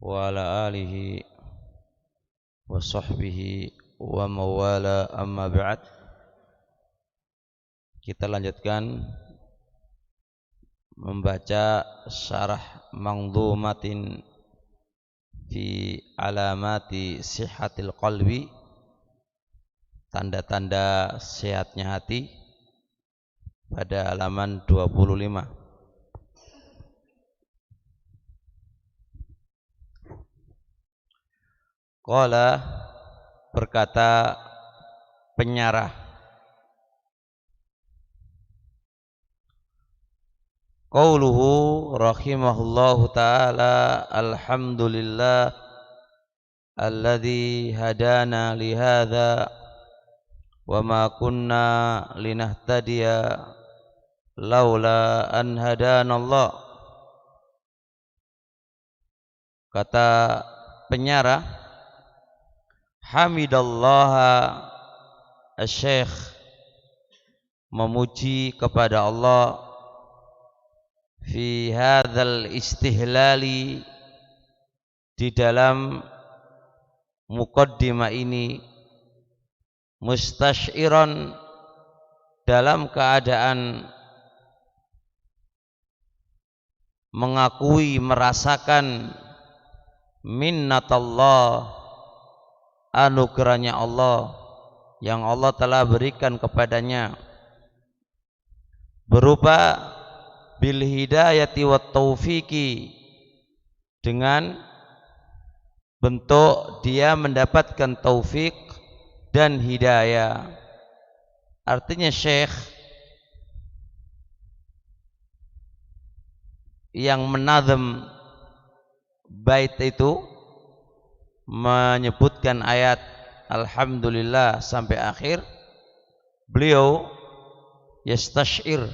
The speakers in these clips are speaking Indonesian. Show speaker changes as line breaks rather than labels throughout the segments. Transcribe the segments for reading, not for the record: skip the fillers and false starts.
wa ala alihi wa sahbihi wa mawala amma ba'd. Kita lanjutkan membaca syarah Manzumatin fi alamati sihhatil qalbi, tanda-tanda sehatnya hati, pada halaman 25. Qala, berkata penyarah, qauluhu rahimahullahu ta'ala, alhamdulillah alladzi hadana lihadza wa ma kunna linahtadiya laula an hadanallah. Kata penyarah, hamidallaha asy-syekh, memuji kepada Allah, fi hadzal istihlali, di dalam muqaddimah ini, mustasyiran, dalam keadaan mengakui, merasakan minnatallah, anugerahnya Allah yang Allah telah berikan kepadanya, berupa bil hidayati wat taufiqi, dengan bentuk dia mendapatkan taufik dan hidayah. Artinya Syekh yang menazam bait itu menyebutkan ayat alhamdulillah sampai akhir, beliau yastashir,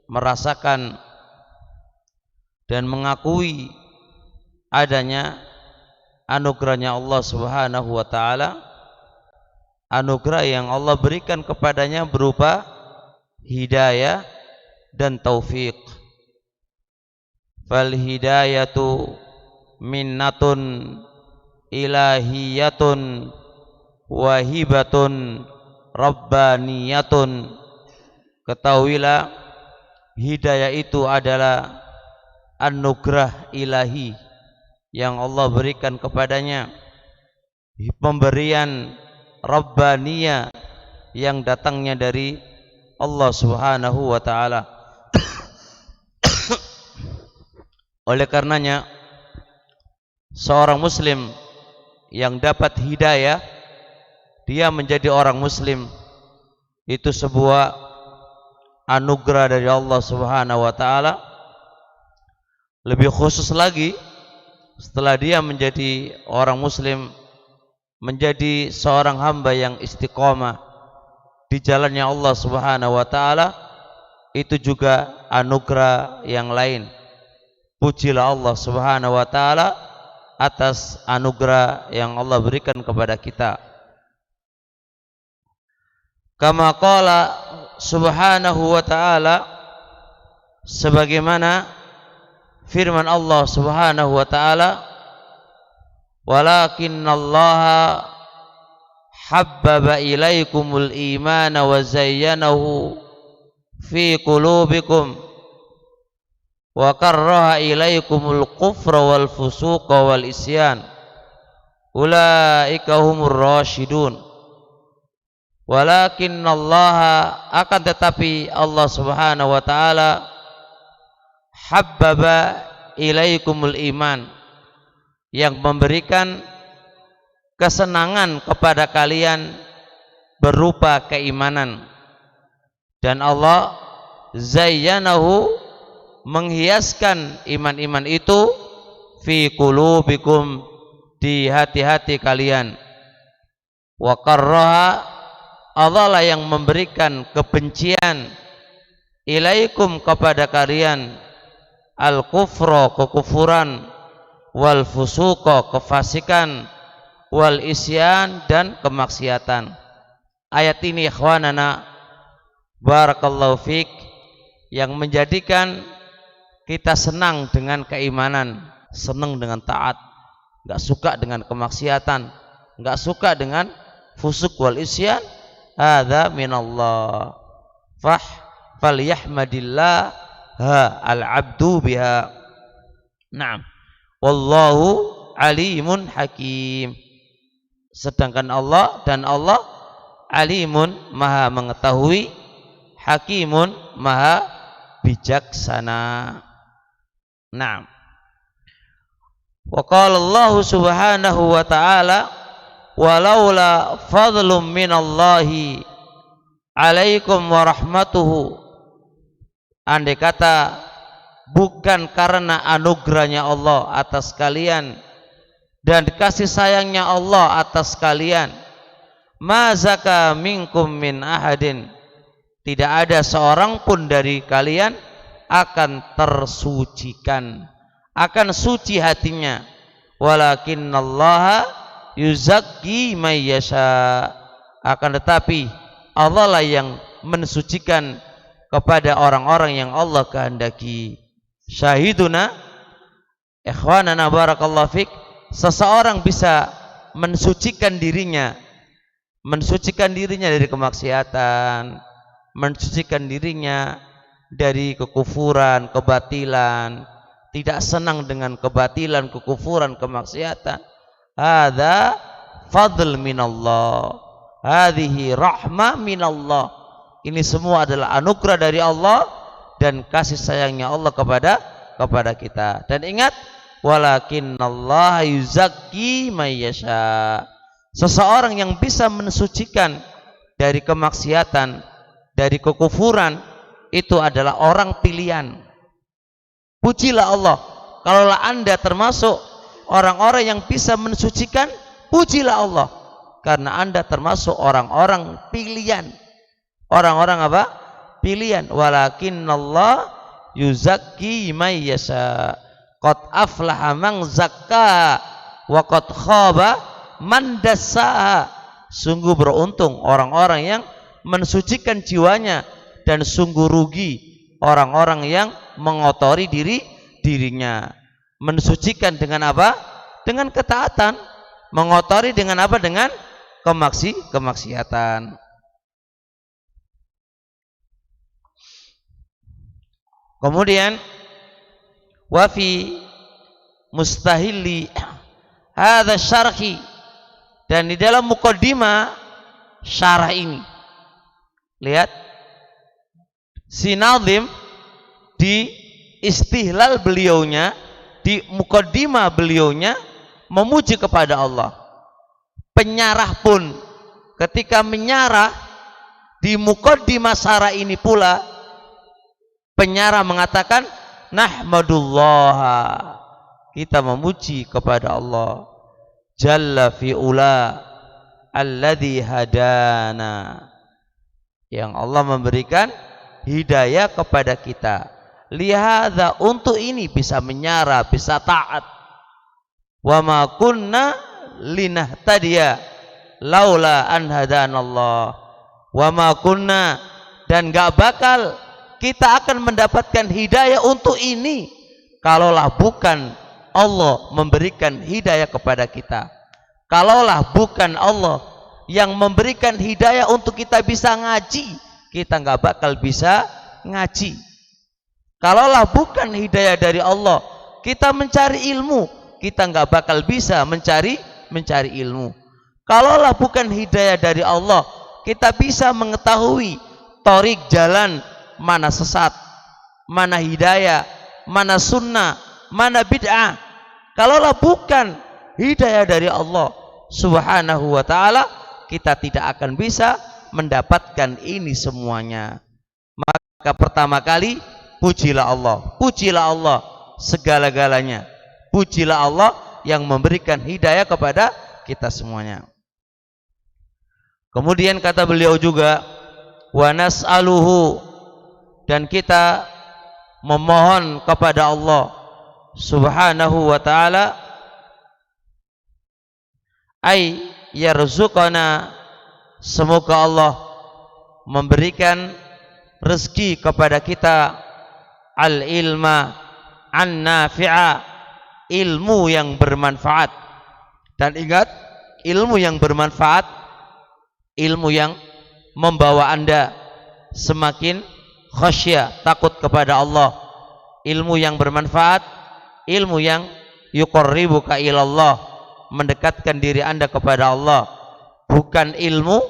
merasakan dan mengakui adanya anugerahnya Allah Subhanahu wa ta'ala, anugerah yang Allah berikan kepadanya berupa hidayah dan taufik. Fal hidayatu minnatun ilahiyatun wahibatun rabbaniyatun. Ketahuilah, hidayah itu adalah anugerah ilahi yang Allah berikan kepadanya, pemberian rabbaniyah yang datangnya dari Allah Subhanahu wa ta'ala. Oleh karenanya, seorang muslim yang dapat hidayah, dia menjadi orang muslim, itu sebuah anugerah dari Allah Subhanahu wa ta'ala. Lebih khusus lagi, setelah dia menjadi orang muslim, menjadi seorang hamba yang istiqomah di jalannya Allah Subhanahu wa ta'ala, itu juga anugerah yang lain. Pujilah Allah Subhanahu wa ta'ala atas anugerah yang Allah berikan kepada kita. Kama qala Subhanahu wa ta'ala, sebagaimana firman Allah Subhanahu wa ta'ala, walakinnallaha habbaba ilaikumul imana wa zayyanahu fi qulubikum wa karraha ilaikumul kufra wal fusuqa wal isyan ulaika humur rasyidun. Walakinnallaha, akan tetapi Allah Subhanahu wa ta'ala, habbaba ilaikumul iman, yang memberikan kesenangan kepada kalian berupa keimanan, dan Allah zayyanahu, menghiaskan iman-iman itu, fi qulubikum, di hati-hati kalian. Wa karraha, Allah lah yang memberikan kebencian, ilaikum, kepada kalian, al kufra, kekufuran, wal fusuqa, kefasikan, wal isyan, dan kemaksiatan. Ayat ini ikhwanana barakallahu fik, yang menjadikan kita senang dengan keimanan, senang dengan taat, enggak suka dengan kemaksiatan, enggak suka dengan fusuk wal isyan, hadza minallah. Falyahmadillah al-'abdu biha. Naam. Wallahu alimun hakim. Sedangkan Allah alimun, maha mengetahui, hakimun, maha bijaksana. Naam. Wa qala Allah subhanahu wa ta'ala, walaula fadlum minallahi alaikum wa rahmatuhu. Andai kata bukan karena anugerahnya Allah atas kalian dan kasih sayangnya Allah atas kalian, ma zaka minkum min ahadin, tidak ada seorang pun dari kalian akan tersucikan, akan suci hatinya. Walakinnallaha yuzakki may yasha, akan tetapi Allah lah yang mensucikan kepada orang-orang yang Allah kehendaki. Syahiduna ikhwanana barakallahu fik, seseorang bisa mensucikan dirinya dari kemaksiatan, mensucikan dirinya dari kekufuran, kebatilan, tidak senang dengan kebatilan, kekufuran, kemaksiatan. Hadza fadl minallah, hadhihi rahmah minallah. Ini semua adalah anugerah dari Allah dan kasih sayangnya Allah kepada kita. Dan ingat, walakinnallaha yuzakki may yasha. Seseorang yang bisa mensucikan dari kemaksiatan, dari kekufuran, itu adalah orang pilihan. Pujilah Allah. Kalaulah Anda termasuk orang-orang yang bisa mensucikan, pujilah Allah, karena Anda termasuk orang-orang pilihan. Orang-orang apa? Pilihan. Walakinnallah yuzakki may yasha. Qad aflaha man zakka wa qad khaba man dassaha. Sungguh beruntung orang-orang yang mensucikan jiwanya, dan sungguh rugi orang-orang yang mengotori dirinya. Mensucikan dengan apa? Dengan ketaatan. Mengotori dengan apa? Dengan kemaksiatan. Kemudian wa fi mustahili hadza syarhi, dan di dalam muqaddimah syarah ini, lihat si nazim di istihlal beliaunya, di muqaddimah beliaunya memuji kepada Allah. Penyarah pun ketika menyarah di muqaddimah syarah ini pula, penyarah mengatakan nahmadullah, kita memuji kepada Allah jalla fi'ula alladzi hadana, yang Allah memberikan hidayah kepada kita. Lihadza, untuk ini bisa menyarah, bisa taat. Wa ma kunna linahtadiya laula an hadanallah. Wa ma kunna, dan gak bakal kita akan mendapatkan hidayah untuk ini kalaulah bukan Allah memberikan hidayah kepada kita. Kalaulah bukan Allah yang memberikan hidayah untuk kita bisa ngaji, kita nggak bakal bisa ngaji. Kalaulah bukan hidayah dari Allah, kita mencari ilmu, kita nggak bakal bisa mencari ilmu. Kalaulah bukan hidayah dari Allah, kita bisa mengetahui torik jalan, mana sesat, mana hidayah, mana sunnah, mana bid'ah. Kalaulah bukan hidayah dari Allah subhanahu wa ta'ala, kita tidak akan bisa mendapatkan ini semuanya. Maka pertama kali, pujilah Allah. Pujilah Allah segala-galanya. Pujilah Allah yang memberikan hidayah kepada kita semuanya. Kemudian kata beliau juga, wa nas'aluhu, dan kita memohon kepada Allah subhanahu wa ta'ala ay yarzuqana, semoga Allah memberikan rezeki kepada kita al ilma an nafi'a, ilmu yang bermanfaat, Dan ingat, ilmu yang bermanfaat, ilmu yang membawa Anda semakin khasyah, takut kepada Allah. Ilmu yang bermanfaat, ilmu yang yuqarribuka ilallah, mendekatkan diri Anda kepada Allah. Bukan ilmu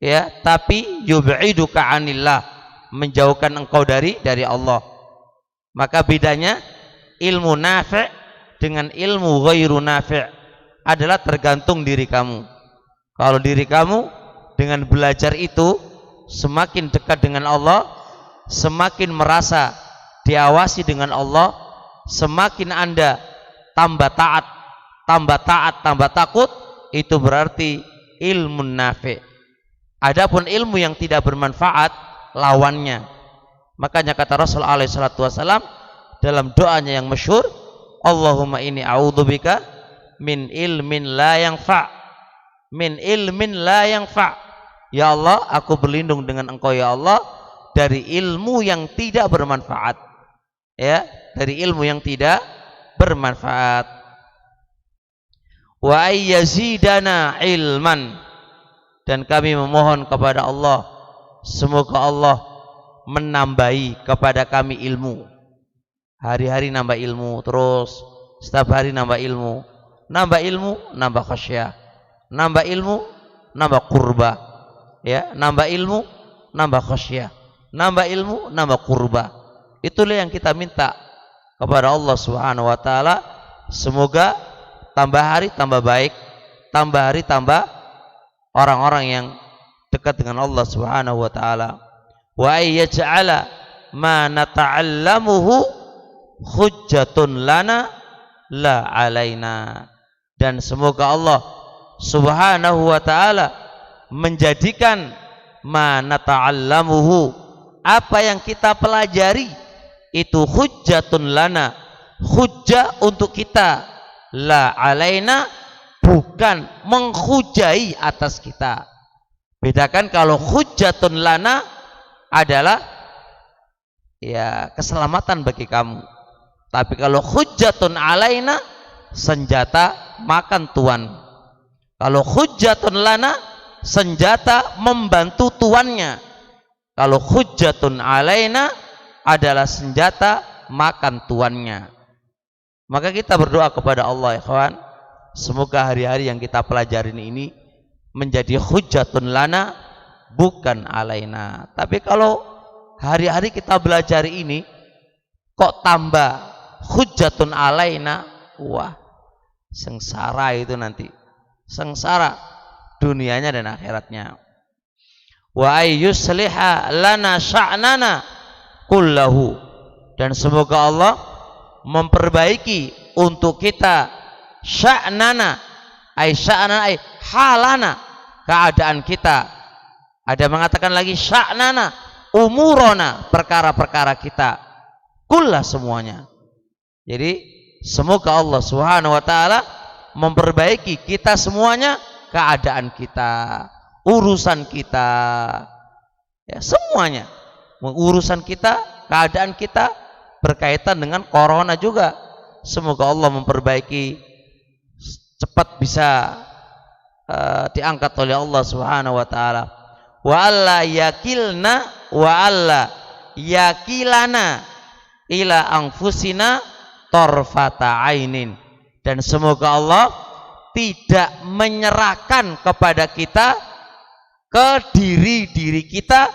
ya, tapi yub'iduka anillah, menjauhkan engkau dari Allah. Maka bedanya ilmu nafi' dengan ilmu ghairu nafi' adalah tergantung diri kamu. Kalau diri kamu dengan belajar itu semakin dekat dengan Allah, semakin merasa diawasi dengan Allah, semakin Anda tambah taat, tambah takut, itu berarti ilmu nafi'. Adapun ilmu yang tidak bermanfaat, lawannya. Makanya kata Rasul alaihi salatu wasallam dalam doanya yang masyhur, Allahumma inni a'udzubika min ilmin la yanfa', min ilmin la yanfa'. Ya Allah, aku berlindung dengan Engkau ya Allah dari ilmu yang tidak bermanfaat. Ya, dari ilmu yang tidak bermanfaat. Wa ayyazidana ilman, dan kami memohon kepada Allah semoga Allah menambahi kepada kami ilmu. Hari-hari nambah ilmu terus, setiap hari nambah ilmu, nambah khasyah, nambah ilmu, nambah qurba, ya, nambah ilmu, nambah khasyah, nambah ilmu, nambah qurba. Itulah yang kita minta kepada Allah Subhanahu wa taala. Semoga tambah hari tambah baik, tambah hari tambah orang-orang yang dekat dengan Allah Subhanahu wa taala. Wa ayyaj'ala ma nata'allamuhu hujjatun lana la alaina, dan semoga Allah Subhanahu wa taala menjadikan ma nata'allamuhu, apa yang kita pelajari itu hujjatun lana, hujjah untuk kita, la alaina, bukan menghujai atas kita. Bedakan, kalau hujjatun lana adalah ya keselamatan bagi kamu, tapi kalau hujjatun alaina, senjata makan tuan. Kalau hujjatun lana, senjata membantu tuannya. Kalau hujjatun alaina adalah senjata makan tuannya. Maka kita berdoa kepada Allah, ikhwan, semoga hari-hari yang kita pelajarin ini menjadi hujjatun lana, bukan alaina. Tapi kalau hari-hari kita belajar ini kok tambah hujjatun alaina, wah, sengsara itu nanti, sengsara dunianya dan akhiratnya. Wa ayyusliha lana sya'nana kullahu, dan semoga Allah memperbaiki untuk kita sya'nana, ay sya'nana ay halana, keadaan kita. Ada mengatakan lagi sya'nana, umurona, perkara-perkara kita, kullah, semuanya. Jadi semoga Allah Subhanahu wa taala memperbaiki kita semuanya, keadaan kita, urusan kita, ya, semuanya. Urusan kita, keadaan kita berkaitan dengan corona juga. Semoga Allah memperbaiki, cepat bisa diangkat oleh Allah Subhanahu wa taala. Wa alla yakilna wa alla yakilana ila anfusina tarfata ainin, dan semoga Allah tidak menyerahkan kepada kita, ke diri kita,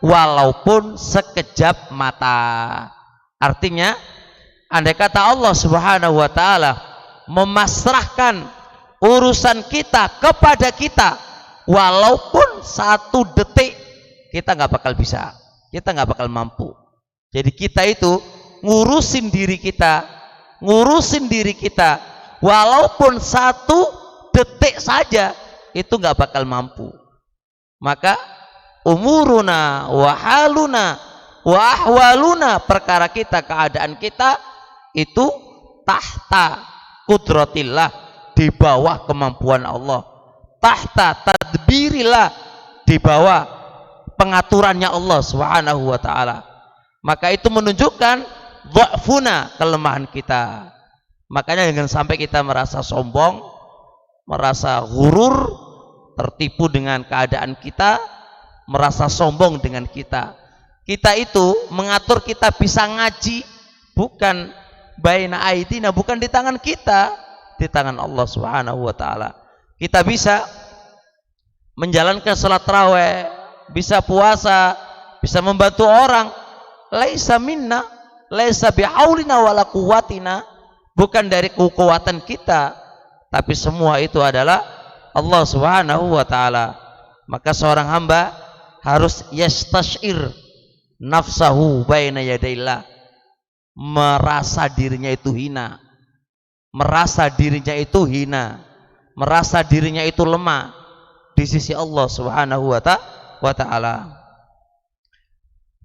walaupun sekejap mata. Artinya, andai kata Allah Subhanahu wa taala memasrahkan urusan kita kepada kita, walaupun 1 detik, kita nggak bakal bisa, kita nggak bakal mampu. Jadi kita itu ngurusin diri kita, walaupun 1 detik saja, itu nggak bakal mampu. Maka umuruna wa haluna wa ahwaluna, perkara kita, keadaan kita itu tahta kudratillah, di bawah kemampuan Allah, tahta tadbirillah, di bawah pengaturannya Allah Subhanahu wa taala. Maka itu menunjukkan dha'funa, kelemahan kita. Makanya jangan sampai kita merasa sombong, merasa ghurur, tertipu dengan keadaan kita, merasa sombong dengan kita. Kita itu mengatur kita bisa ngaji bukan baina aidina, bukan di tangan kita, di tangan Allah Subhanahu wa taala. Kita bisa menjalankan salat tarawih, bisa puasa, bisa membantu orang, laisa minna, laisa bihaulina wala quwwatina, bukan dari kekuatan kita, tapi semua itu adalah Allah Subhanahu wa taala. Maka seorang hamba harus yastashir nafsahu baina yadaillah, merasa dirinya itu hina, merasa dirinya itu hina, merasa dirinya itu lemah di sisi Allah Subhanahu wa taala.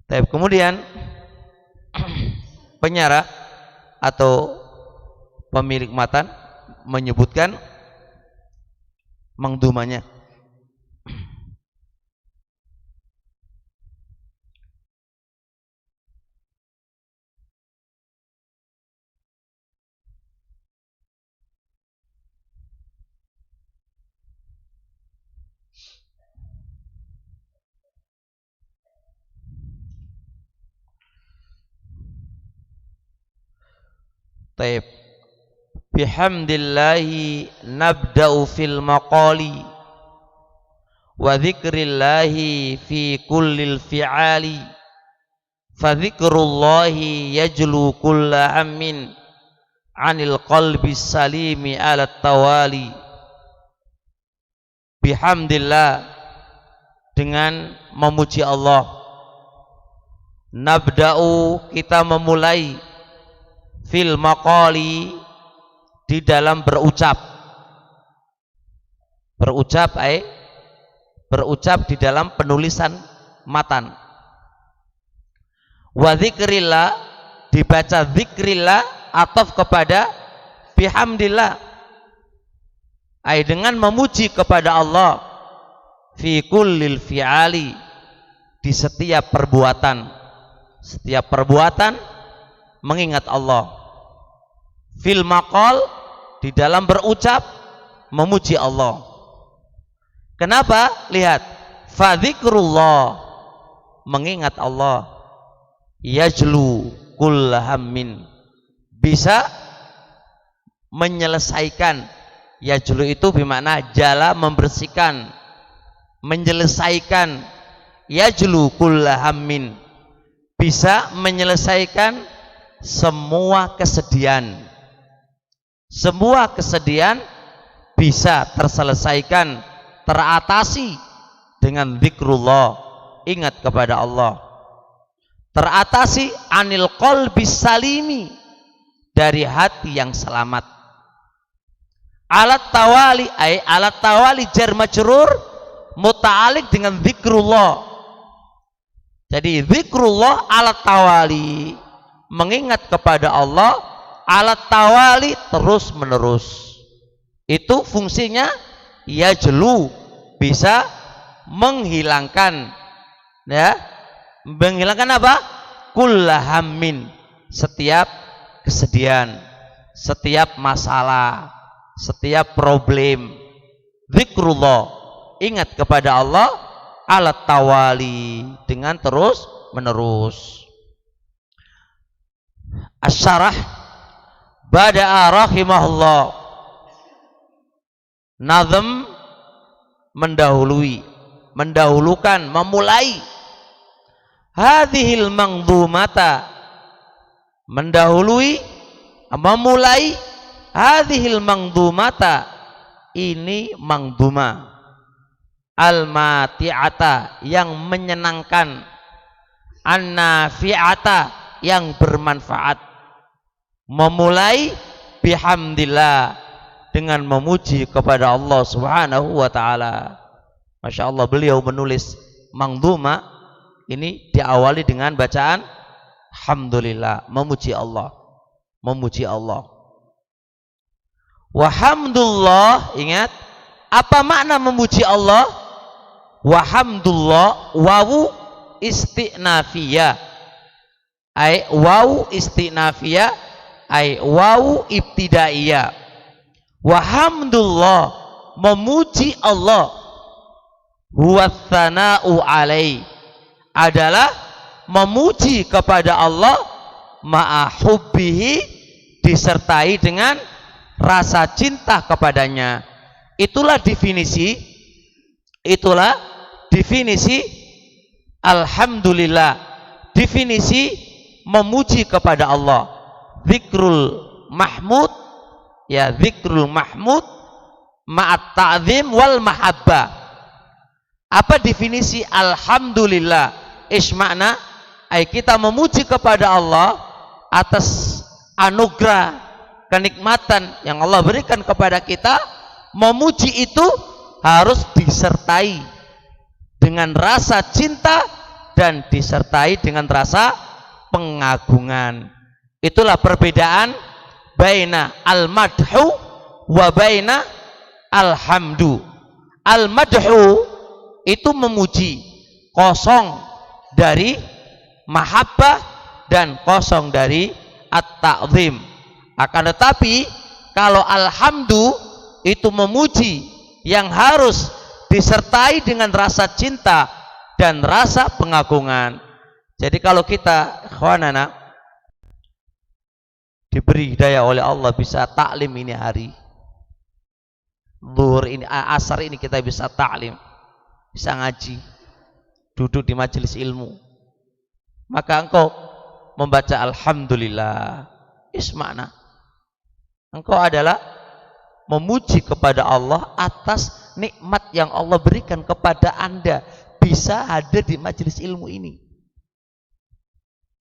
Kemudian penyarah atau pemilik matan menyebutkan mangdumanya. Taib. Bihamdillahi nabda'u fil maqali wa dzikrillahi fi kullil fi'ali fa dzikrullahi yajlu kulla hammin 'anil qalbi salimi 'ala tawali. Bihamdillah, dengan memuji Allah, nabda'u, kita memulai, fil maqali, di dalam berucap. Berucap berucap di dalam penulisan matan. Wa dzikrillah, dibaca dzikrillah ataf kepada bihamdillah, dengan memuji kepada Allah, fi kullil fi'ali, di setiap perbuatan. Setiap perbuatan mengingat Allah. Fil maqal, di dalam berucap memuji Allah. Kenapa? Lihat, fa dzikrullah, mengingat Allah, yajlu kulla hammin, bisa menyelesaikan. Yajlu itu bermakna jala, membersihkan, menyelesaikan. Yajlu kulla hammin, bisa menyelesaikan semua kesedihan. Semua kesedihan bisa terselesaikan, teratasi dengan zikrullah, ingat kepada Allah. Teratasi anil qalbis salimi, dari hati yang selamat. Alat tawali, alat tawali jar majrur muta'alliq dengan zikrullah. Jadi zikrullah alat tawali, mengingat kepada Allah, alat tawali, terus menerus. Itu fungsinya yajlu, bisa menghilangkan, ya, menghilangkan apa? Kullahammin, setiap kesedihan, setiap masalah, setiap problem. Zikrullah, ingat kepada Allah, alat tawali, dengan terus menerus. Asyarah bada'a rahimahullah, nazm, mendahulukan, memulai, hadhil mangdumata, mendahului, memulai, hadhil mangdumata, ini mangduma, al-mati'ata, yang menyenangkan, an-nafi'ata, yang bermanfaat. Memulai bihamdillah, dengan memuji kepada Allah Subhanahu wa taala. Masya Allah, beliau menulis mangduma ini diawali dengan bacaan alhamdulillah, memuji Allah, memuji Allah. Wahamdulillah, ingat apa makna memuji Allah? Wahamdulillah, wawu istinafiyah, wawu istinafiyah, wawu ibtidaiyah. Wahamdulillah, memuji Allah. Huwa tsana'u alai, adalah memuji kepada Allah ma'a hubbihi, disertai dengan rasa cinta kepadanya. Itulah definisi alhamdulillah, definisi memuji kepada Allah. Zikrul mahmud, ya, zikrul mahmud ma'at ta'zim wal mahabbah. Apa definisi alhamdulillah? Makna ay kita memuji kepada Allah atas anugerah kenikmatan yang Allah berikan kepada kita. Memuji itu harus disertai dengan rasa cinta dan disertai dengan rasa pengagungan. Itulah perbedaan baina al-madhu wa baina alhamdu. Al-madhu itu memuji, kosong dari mahabbah dan kosong dari at-ta'zim. Akan tetapi kalau alhamdu itu memuji yang harus disertai dengan rasa cinta dan rasa pengagungan. Jadi kalau kita ikhwanana diberi hidayah oleh Allah bisa taklim ini hari zuhur ini, asar ini kita bisa taklim, bisa ngaji, duduk di majelis ilmu, maka engkau membaca alhamdulillah, ismakna engkau adalah memuji kepada Allah atas nikmat yang Allah berikan kepada Anda bisa hadir di majelis ilmu ini.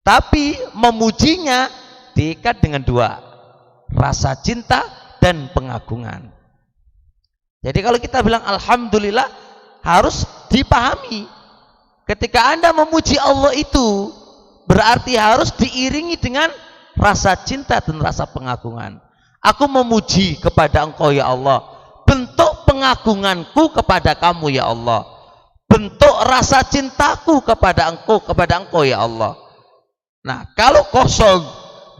Tapi memujinya diikat dengan dua, rasa cinta dan pengagungan. Jadi kalau kita bilang alhamdulillah, harus dipahami ketika Anda memuji Allah itu berarti harus diiringi dengan rasa cinta dan rasa pengagungan. Aku memuji kepada Engkau ya Allah, bentuk pengagunganku kepada Kamu ya Allah, bentuk rasa cintaku kepada Engkau ya Allah. Nah, kalau kosong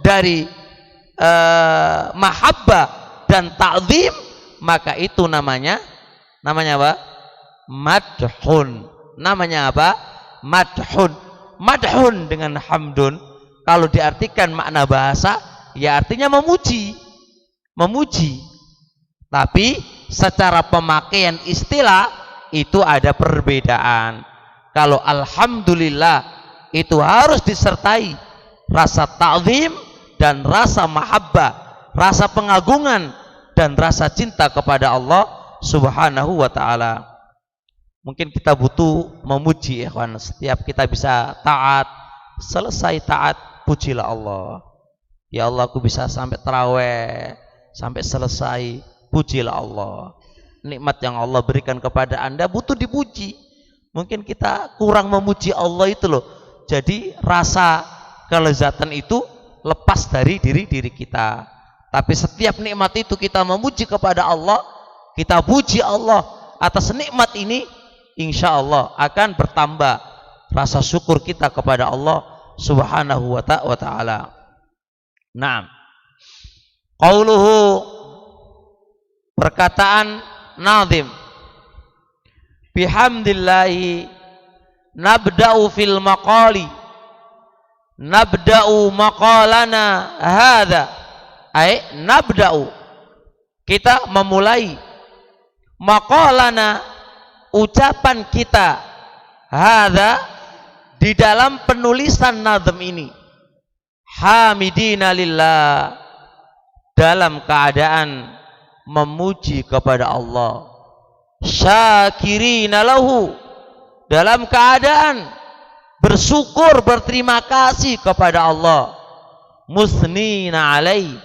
dari mahabbah dan ta'zim, maka itu namanya apa? Madhun. Namanya apa? Madhun. Madhun dengan hamdun, kalau diartikan makna bahasa, ya artinya memuji. Memuji. Tapi secara pemakaian istilah itu ada perbedaan. Kalau alhamdulillah itu harus disertai rasa ta'zim dan rasa mahabbah, rasa pengagungan dan rasa cinta kepada Allah Subhanahu wa ta'ala. Mungkin kita butuh memuji ya kawan. Setiap kita bisa taat, selesai taat pujilah Allah. Ya Allah, aku bisa sampai tarawih, sampai selesai, pujilah Allah. Nikmat yang Allah berikan kepada Anda butuh dipuji. Mungkin kita kurang memuji Allah itu loh. Jadi rasa kelezatan itu lepas dari diri kita. Tapi setiap nikmat itu kita memuji kepada Allah, kita puji Allah atas nikmat ini, insya Allah akan bertambah rasa syukur kita kepada Allah Subhanahu wa ta'ala. Naam. Qauluhu, perkataan nazim, bihamdillahi nabda'u fil maqali, nabda'u maqalana hadha, ay nabda'u, kita memulai maqalana, ucapan kita, hadha, di dalam penulisan nazm ini, hamidina lillah, dalam keadaan memuji kepada Allah, syakirina lahu, dalam keadaan bersyukur, berterima kasih kepada Allah, musnina alaih,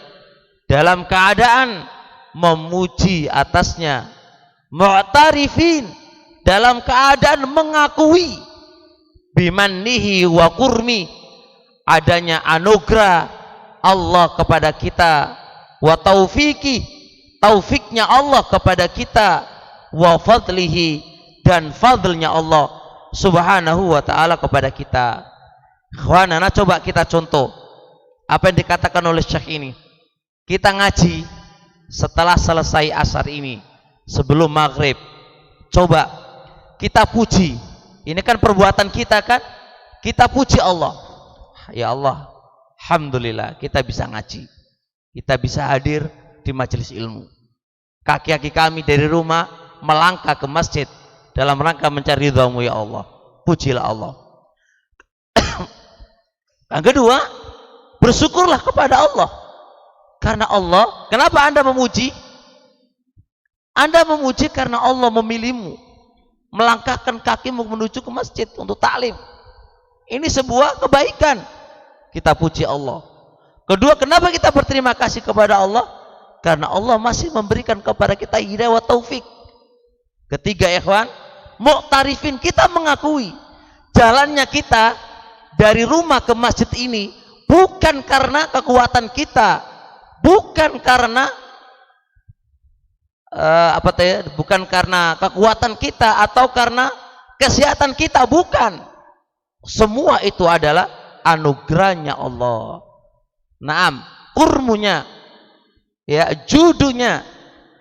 dalam keadaan memuji atasnya, mu'tarifin, dalam keadaan mengakui, bimannihi wa kurmi, adanya anugerah Allah kepada kita, wa taufiki, taufiknya Allah kepada kita, wa fadlihi, dan fadlnya Allah Subhanahu wa ta'ala kepada kita. Ikhwanana, coba kita contoh apa yang dikatakan oleh Syekh ini. Kita ngaji setelah selesai asar ini, sebelum maghrib. Coba kita puji. Ini kan perbuatan kita kan? Kita puji Allah. Ya Allah, alhamdulillah kita bisa ngaji. Kita bisa hadir di majelis ilmu. Kaki-kaki kami dari rumah melangkah ke masjid dalam rangka mencari ridhamu ya Allah. Pujilah Allah. Yang kedua, bersyukurlah kepada Allah. Karena Allah, kenapa Anda memuji? Anda memuji karena Allah memilihmu, melangkahkan kakimu menuju ke masjid untuk taklim. Ini sebuah kebaikan. Kita puji Allah. Kedua, kenapa kita berterima kasih kepada Allah? Karena Allah masih memberikan kepada kita hidayah wa taufik. Ketiga, ikhwan, mu'tarifin, kita mengakui jalannya kita dari rumah ke masjid ini bukan karena kekuatan kita, bukan karena bukan karena kekuatan kita atau karena kesehatan kita, bukan. Semua itu adalah anugerahnya Allah. Naam, kurmunya, ya, judunya,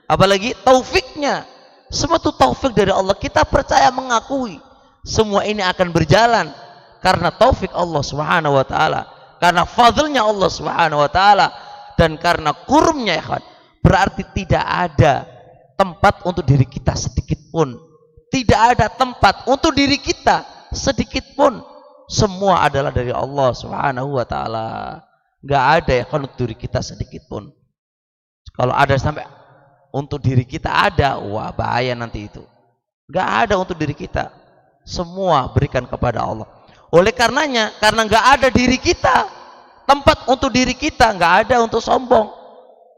apalagi taufiknya. Semua itu taufik dari Allah. Kita percaya, mengakui semua ini akan berjalan karena taufik Allah Subhanahu wa taala, karena fadlnya Allah Subhanahu wa taala, dan karena kurumnya, ya kan. Berarti tidak ada tempat untuk diri kita sedikit pun. Tidak ada tempat untuk diri kita sedikit pun. Semua adalah dari Allah Subhanahu wa taala. Enggak ada ya kan untuk diri kita sedikit pun. Kalau ada sampai untuk diri kita ada, wah bahaya nanti itu. Enggak ada untuk diri kita. Semua berikan kepada Allah. Oleh karenanya, karena enggak ada diri kita, tempat untuk diri kita, enggak ada untuk sombong.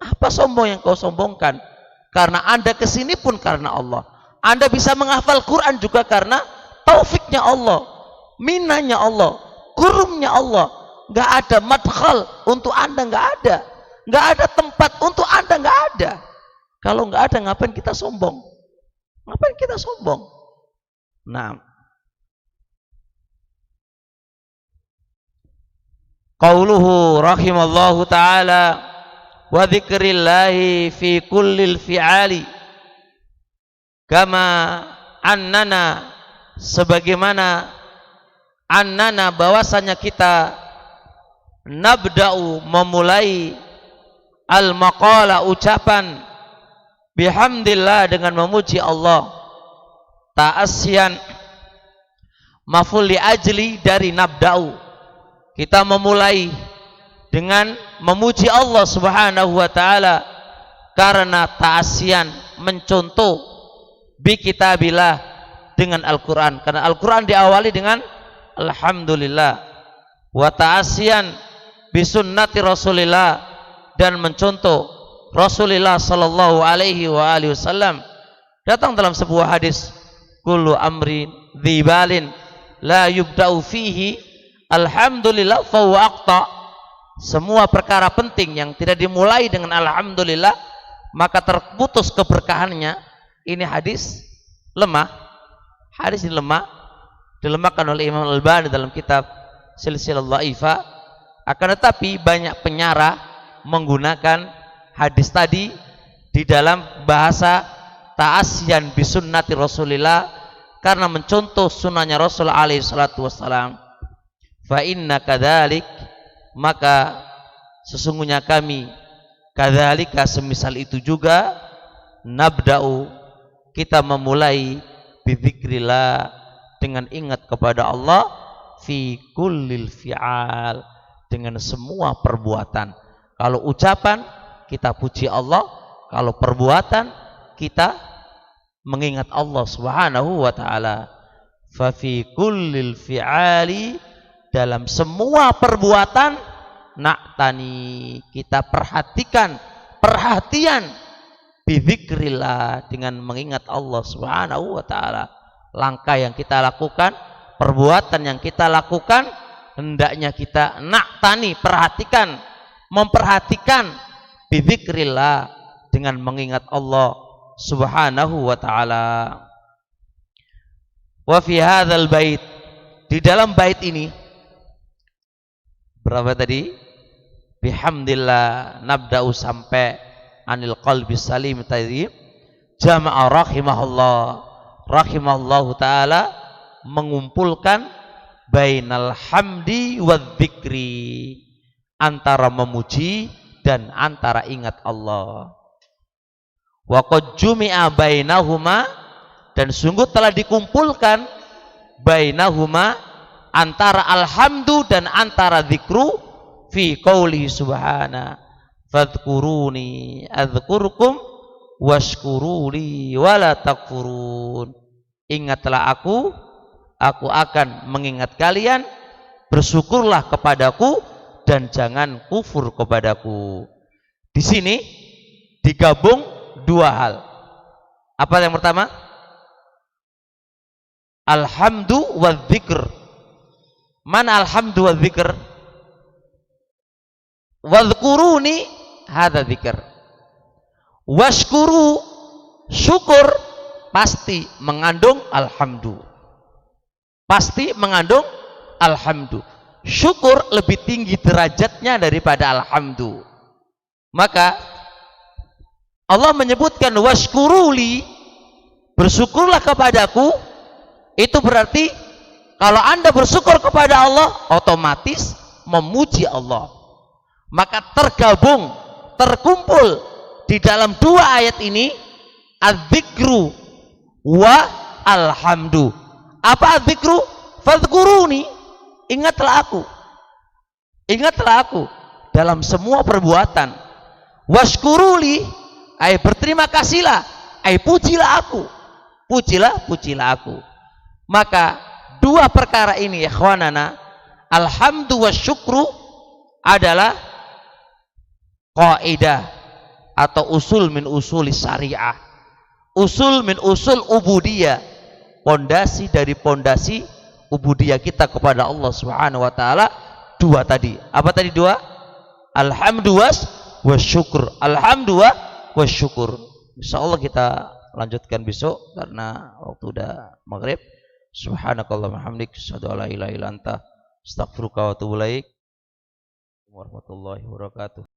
Apa sombong yang kau sombongkan? Karena Anda kesini pun karena Allah. Anda bisa menghafal Quran juga karena taufiknya Allah, minahnya Allah, kurumnya Allah. Enggak ada madkhal untuk Anda, enggak ada. Enggak ada tempat untuk Anda, enggak ada. Kalau enggak ada, ngapain kita sombong? Ngapain kita sombong? Nah, qauluhu rahimallahu ta'ala wa dzikrillahi fi kullil fi'ali kama annana, sebagaimana annana bahwasanya kita nabda'u memulai al-maqala ucapan bihamdillah dengan memuji Allah, ta'asyan maf'ul li ajli dari nabda'u, kita memulai dengan memuji Allah Subhanahu wa taala karena ta'asyan mencontoh bi kitabillah dengan Al-Qur'an, karena Al-Qur'an diawali dengan alhamdulillah, wa ta'asyan bi sunnati Rasulillah, dan mencontoh Rasulullah sallallahu alaihi wa alihi wasallam. Datang dalam sebuah hadis, kullu amrin dzibalin la yubda'u fihi alhamdulillah fa huwa aqta. Semua perkara penting yang tidak dimulai dengan alhamdulillah maka terputus keberkahannya. Ini hadis lemah. Hadis ini lemah, dilemahkan oleh Imam Al-Albani dalam kitab Silsilah Dhaifah. Akan tetapi banyak penyarah menggunakan hadis tadi di dalam bahasa ta'asyan bisunnati Rasulillah, karena mencontoh sunnahnya Rasul alaihi salatu wassalam. Fa inna kadzalik, maka sesungguhnya kami kadzalika semisal itu juga, nabda'u kita memulai bidzikrillah dengan ingat kepada Allah, fi kullil fi'al dengan semua perbuatan. Kalau ucapan kita puji Allah, kalau perbuatan kita mengingat Allah Subhanahu wa taala. Fa fi kullil fi'ali, dalam semua perbuatan, na'tani kita perhatikan, perhatian bidzikrillah dengan mengingat Allah Subhanahu wa taala. Langkah yang kita lakukan, perbuatan yang kita lakukan, hendaknya kita na'tani, perhatikan, memperhatikan bidzikrillah dengan mengingat Allah Subhanahu wa taala. Wa fi hadzal bait, di dalam bait ini berapa tadi? Bihamdillah nabda'u sampai anil qalbi salim tadi. jama'a rahimahullahu taala mengumpulkan bainal hamdi wadzikri, antara memuji dan antara ingat Allah. Wa qad jumi'a bainahuma, dan sungguh telah dikumpulkan bainahuma, antara alhamdu dan antara zikru, fi qauli subhana fadhkuruni adzkurkum washkuruli wala takfurun. Ingatlah aku akan mengingat kalian, bersyukurlah kepadaku dan jangan kufur kepadaku. Di sini digabung dua hal. Apa yang pertama? Alhamdu wa dzikr. Mana alhamdu wa dzikr? Wadhkuruni hadza dzikr. Washkuru, syukur pasti mengandung alhamdu. Pasti mengandung alhamdu. Syukur lebih tinggi derajatnya daripada alhamdu. Maka Allah menyebutkan washkuruli, bersyukurlah kepadaku. Itu berarti kalau Anda bersyukur kepada Allah, otomatis memuji Allah. Maka terkumpul di dalam dua ayat ini adzikru wa alhamdu. Apa adzikru? Fadhkuruni, ingatlah aku. Ingatlah aku dalam semua perbuatan. Washkuruli, ay berterima kasihlah, ay pujilah aku. Pujilah aku. Maka dua perkara ini ikhwanana, alhamdu wasyukru, adalah kaidah atau usul min usulis syariah, usul min usul ubudiyah, pondasi dari pondasi ubudiyah kita kepada Allah Subhanahu wa taala. Dua tadi. Apa tadi dua? Alhamdu wasyukur. Alhamdu wasyukur. Insyaallah kita lanjutkan besok karena waktu udah maghrib. Subhanakallahumma hamdik, asyhadu an la ilaha illa anta, astaghfiruka wa atubu ilaik. Warahmatullahi wabarakatuh.